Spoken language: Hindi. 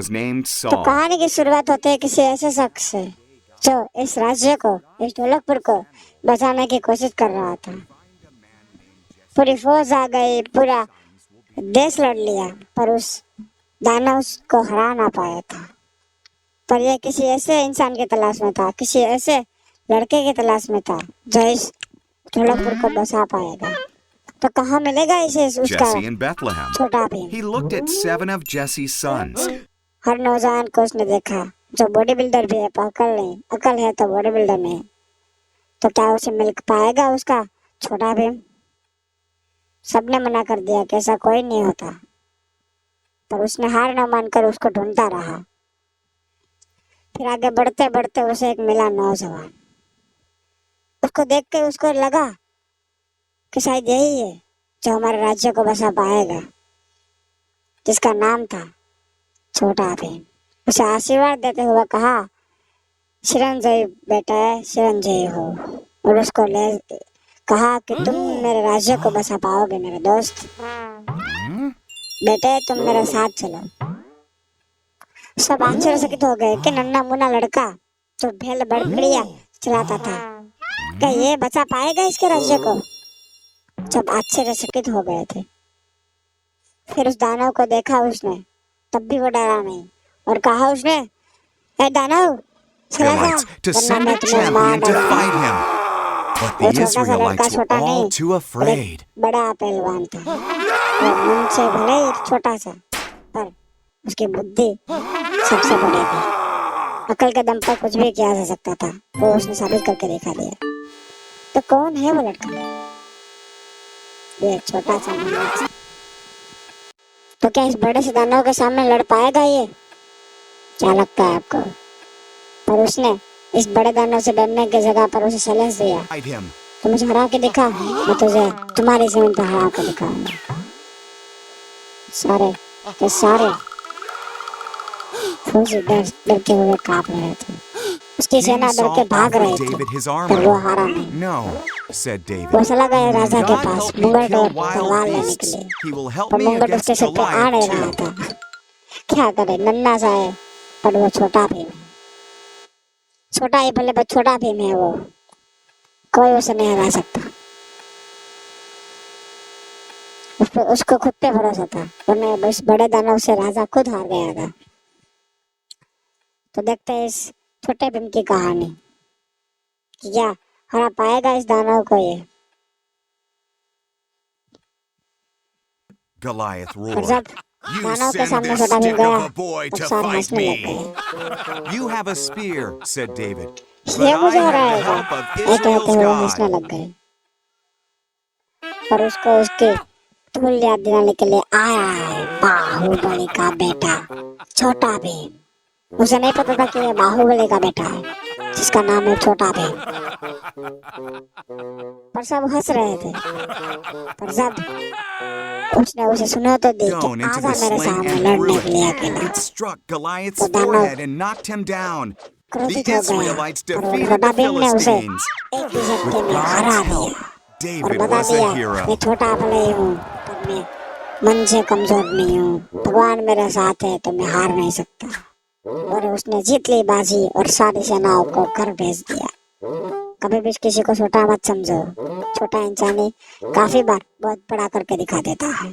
was named तो Saul. कहानी की शुरुआत होती है किसी ऐसे शख्स से जो इस राज्य को, इस ढोलकपुर को बचाने की कोशिश कर रहा था। पूरी फौज आ गई, पूरा देश लड़ लिया, पर उस दानव उसको हरा ना पाया था। पर यह किसी ऐसे इंसान की तलाश में था, किसी ऐसे लड़के की तलाश में था जो इस ढोलकपुर को बचा पाएगा। तो कहाँ मिलेगा इसे उसका Jesse in Bethlehem. छोटा Bhim? He looked at 7 of Jesse's sons. हर नौजवान को उसने देखा जो बॉडी बिल्डर भी है, पर अकल नहीं, अकल है तो बॉडी बिल्डर नहीं। तो क्या उसे मिल पाएगा उसका छोटा भीम? सबने मना कर दिया कि ऐसा कोई नहीं होता, पर उसने हार न मानकर उसको ढूंढता रहा। फिर आगे बढ़ते बढ़ते उसे एक मिला नौजवान। उसको देख के उसको लगा कि शायद यही है जो हमारे राज्य को बचा पाएगा, जिसका नाम था छोटा भीम। उसे आशीर्वाद देते हुए कहा, चिरंजीवी बेटा, चिरंजीवी हो। और उसको ले कहा कि तुम मेरे राज्य को बचा पाओगे मेरे दोस्त। बेटे तुम मेरे साथ चलो। सब आश्चर्यचकित हो गए कि नन्हा मुन्ना लड़का जो भेड़ बकरियां चलाता था, क्या ये बचा पाएगा इसके राज्य को? सब आश्चर्यचकित हो गए थे। फिर उस दानव को देखा उसने, तब भी वो डरा नहीं और कहा उसने, ए दानव चला जा, To वरना send मैं a तुम्हें मार champion to डालूंगा। fight him. But वो the छोटा सा लड़का Israelites were छोटा नहीं, all too afraid. बड़ा पहलवान था। वो मन से भले ही छोटा सा, पर उसकी बुद्धि सबसे बड़ी थी। अकल के दम पर कुछ भी किया जा सकता था, वो उसने साबित करके दिखा दिया। तो कौन है वो लड़का? ये छोटा सा नन्हा। तो क्या इस बड़े से दानव के सामने लड़ पाएगा ये? क्या लगता है आपको? पर उसने इस बड़े दानव से डरने की जगह पर उसे चैलेंज दिया, Fight him. तो मुझे हरा के दिखा, मैं तुझे तुम्हारी जमीन पर हरा के दिखाऊंगा। सारे के सारे फौजी डरते हुए कांप रहे थे। उसकी King सेना डर के Saul भाग रही offered थी, David his पर वो armor. हारा नहीं। No, said वो David. चला गया राजा के God पास help me मुंगट kill और wild तलवार लेने के beasts. लिए, He will help पर me मुंगट उसके against सिर पे आ नहीं Goliath रहा too. था। क्या करे, नन्हा सा है, पर वो छोटा भीम है। छोटा ही भले पर छोटा भीम है वो, कोई उसे नहीं हरा सकता। उसको खुद पे भरोसा था, वरना बस बड़े दानव से राजा खुद हार गया था। तो देखते हैं इस छोटे भीम की कहानी कि क्या हरा पाएगा इस दानव को ये। Goliath और roared. जब You दानव के send सामने this छोटा भीम stick of गया, a boy तब to सारे fight हंसने लग me. गए। You have a spear, said David. But ये I मुझे have the हराएगा, help of ये कहते Israel's हुए हंसने God. लग गए। पर उसको उसके धूल याद दिलाने के लिए आया है बाहुबली का बेटा छोटा भीम। उसे नहीं पता था कि ये बाहुबली का बेटा है, जिसका नाम है छोटा भीम। पर सब हंस रहे थे। पर जब उसने उसे सुना तो दी कि Stone into आजा the मेरे sling सामने and लड़ने threw के लिए it. अकेला। It struck Goliath's तो दानव forehead and knocked him down. The क्रोधित हो गया Israelites और वो defeated छोटा the भीम ने उसे Philistines. एक ही झटके With में हरा God's दिया help, और David बता was a दिया, hero. मैं छोटा भले ही हूँ, पर मैं मन से कमजोर नहीं हूँ। भगवान मेरे साथ है तो मैं हार नहीं सकता। और उसने जीत ली बाजी और सारी सेनाओं को घर भेज दिया। कभी भी किसी को छोटा मत समझो, छोटा इंसान ही काफी बार बहुत बड़ा करके दिखा देता है।